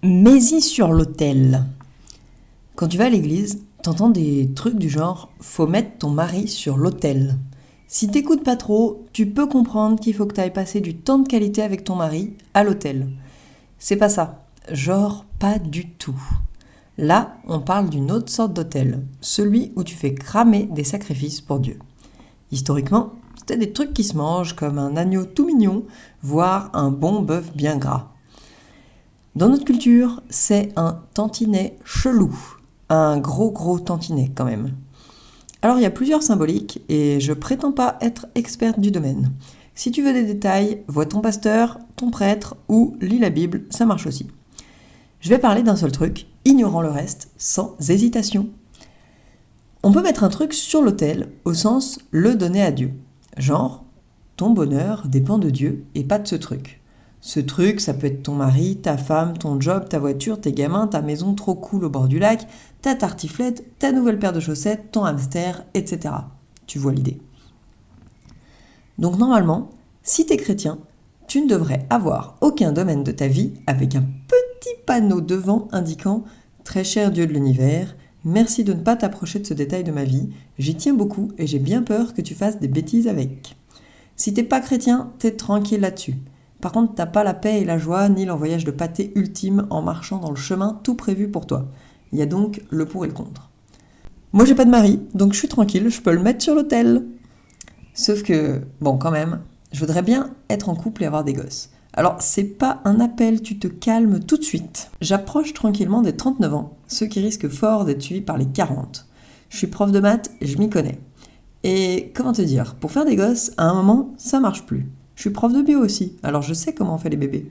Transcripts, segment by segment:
Mets-y sur l'autel. Quand tu vas à l'église, t'entends des trucs du genre « faut mettre ton mari sur l'autel ». Si t'écoutes pas trop, tu peux comprendre qu'il faut que t'ailles passer du temps de qualité avec ton mari à l'autel. C'est pas ça. Genre pas du tout. Là, on parle d'une autre sorte d'autel, celui où tu fais cramer des sacrifices pour Dieu. Historiquement, c'était des trucs qui se mangent comme un agneau tout mignon, voire un bon bœuf bien gras. Dans notre culture, c'est un tantinet chelou. Un gros tantinet quand même. Alors il y a plusieurs symboliques et je prétends pas être experte du domaine. Si tu veux des détails, vois ton pasteur, ton prêtre ou lis la Bible, ça marche aussi. Je vais parler d'un seul truc, ignorant le reste, sans hésitation. On peut mettre un truc sur l'autel au sens le donner à Dieu. Genre, ton bonheur dépend de Dieu et pas de ce truc. Ce truc, ça peut être ton mari, ta femme, ton job, ta voiture, tes gamins, ta maison trop cool au bord du lac, ta tartiflette, ta nouvelle paire de chaussettes, ton hamster, etc. Tu vois l'idée. Donc normalement, si t'es chrétien, tu ne devrais avoir aucun domaine de ta vie avec un petit panneau devant indiquant « Très cher Dieu de l'univers, merci de ne pas t'approcher de ce détail de ma vie, j'y tiens beaucoup et j'ai bien peur que tu fasses des bêtises avec. » Si t'es pas chrétien, t'es tranquille là-dessus. Par contre, t'as pas la paix et la joie, ni l'envoyage de pâté ultime en marchant dans le chemin tout prévu pour toi. Il y a donc le pour et le contre. Moi, j'ai pas de mari, donc je suis tranquille, je peux le mettre sur l'autel. Sauf que, bon, quand même, je voudrais bien être en couple et avoir des gosses. Alors, c'est pas un appel, tu te calmes tout de suite. J'approche tranquillement des 39 ans, ceux qui risquent fort d'être suivis par les 40. Je suis prof de maths, je m'y connais. Et comment te dire, pour faire des gosses, à un moment, ça marche plus. Je suis prof de bio aussi, alors je sais comment on fait les bébés.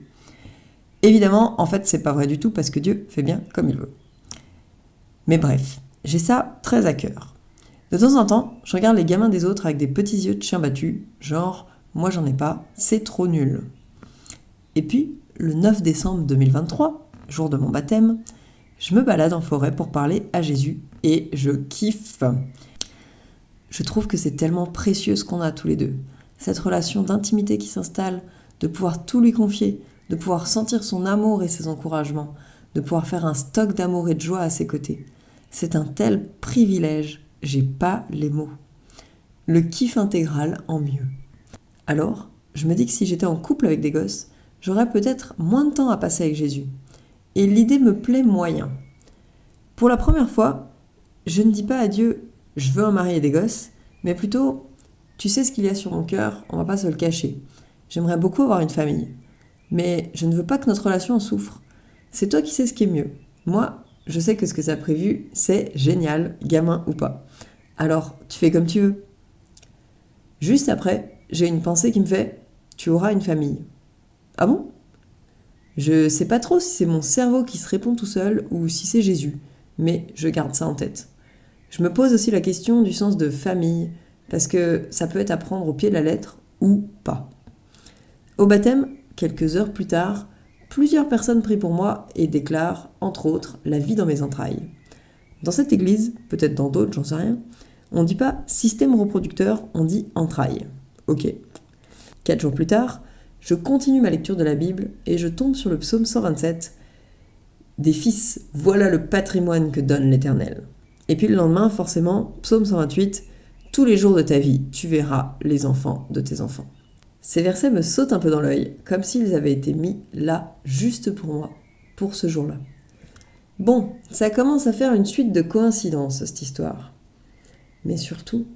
Évidemment, en fait, c'est pas vrai du tout parce que Dieu fait bien comme il veut. Mais bref, j'ai ça très à cœur. De temps en temps, je regarde les gamins des autres avec des petits yeux de chien battu, genre « moi j'en ai pas, c'est trop nul ». Et puis, le 9 décembre 2023, jour de mon baptême, je me balade en forêt pour parler à Jésus et je kiffe. Je trouve que c'est tellement précieux ce qu'on a tous les deux. Cette relation d'intimité qui s'installe, de pouvoir tout lui confier, de pouvoir sentir son amour et ses encouragements, de pouvoir faire un stock d'amour et de joie à ses côtés. C'est un tel privilège, j'ai pas les mots. Le kiff intégral en mieux. Alors, je me dis que si j'étais en couple avec des gosses, j'aurais peut-être moins de temps à passer avec Jésus. Et l'idée me plaît moyen. Pour la première fois, je ne dis pas à Dieu « je veux un mari et des gosses », mais plutôt « tu sais ce qu'il y a sur mon cœur, on va pas se le cacher. J'aimerais beaucoup avoir une famille. Mais je ne veux pas que notre relation en souffre. C'est toi qui sais ce qui est mieux. Moi, je sais que ce que ça a prévu, c'est génial, gamin ou pas. Alors, tu fais comme tu veux. » Juste après, j'ai une pensée qui me fait « tu auras une famille. » Ah bon ? Je sais pas trop si c'est mon cerveau qui se répond tout seul ou si c'est Jésus, mais je garde ça en tête. Je me pose aussi la question du sens de famille, parce que ça peut être à prendre au pied de la lettre ou pas. Au baptême, quelques heures plus tard, plusieurs personnes prient pour moi et déclarent, entre autres, la vie dans mes entrailles. Dans cette église, peut-être dans d'autres, j'en sais rien, on dit pas système reproducteur, on dit entrailles. Ok. 4 jours plus tard, je continue ma lecture de la Bible et je tombe sur le psaume 127. Des fils, voilà le patrimoine que donne l'Éternel. Et puis le lendemain, forcément, psaume 128, tous les jours de ta vie, tu verras les enfants de tes enfants. Ces versets me sautent un peu dans l'œil, comme s'ils avaient été mis là, juste pour moi, pour ce jour-là. Bon, ça commence à faire une suite de coïncidences, cette histoire. Mais surtout,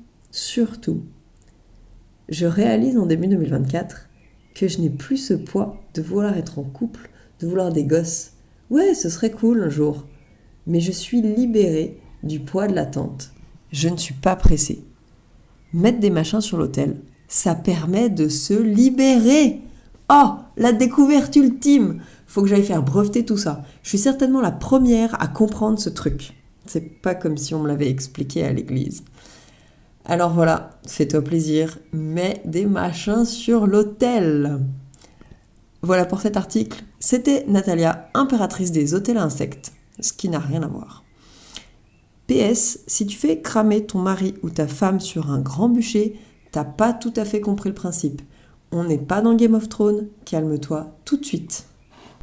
je réalise en début 2024 que je n'ai plus ce poids de vouloir être en couple, de vouloir des gosses. Ouais, ce serait cool un jour. Mais je suis libérée du poids de l'attente. Je ne suis pas pressée. Mettre des machins sur l'autel, ça permet de se libérer. Oh, la découverte ultime. Faut que j'aille faire breveter tout ça. Je suis certainement la première à comprendre ce truc. C'est pas comme si on me l'avait expliqué à l'église. Alors voilà, fais-toi plaisir, mets des machins sur l'autel. Voilà pour cet article. C'était Natalia, impératrice des hôtels à insectes, ce qui n'a rien à voir. PS, si tu fais cramer ton mari ou ta femme sur un grand bûcher, t'as pas tout à fait compris le principe. On n'est pas dans Game of Thrones, calme-toi tout de suite.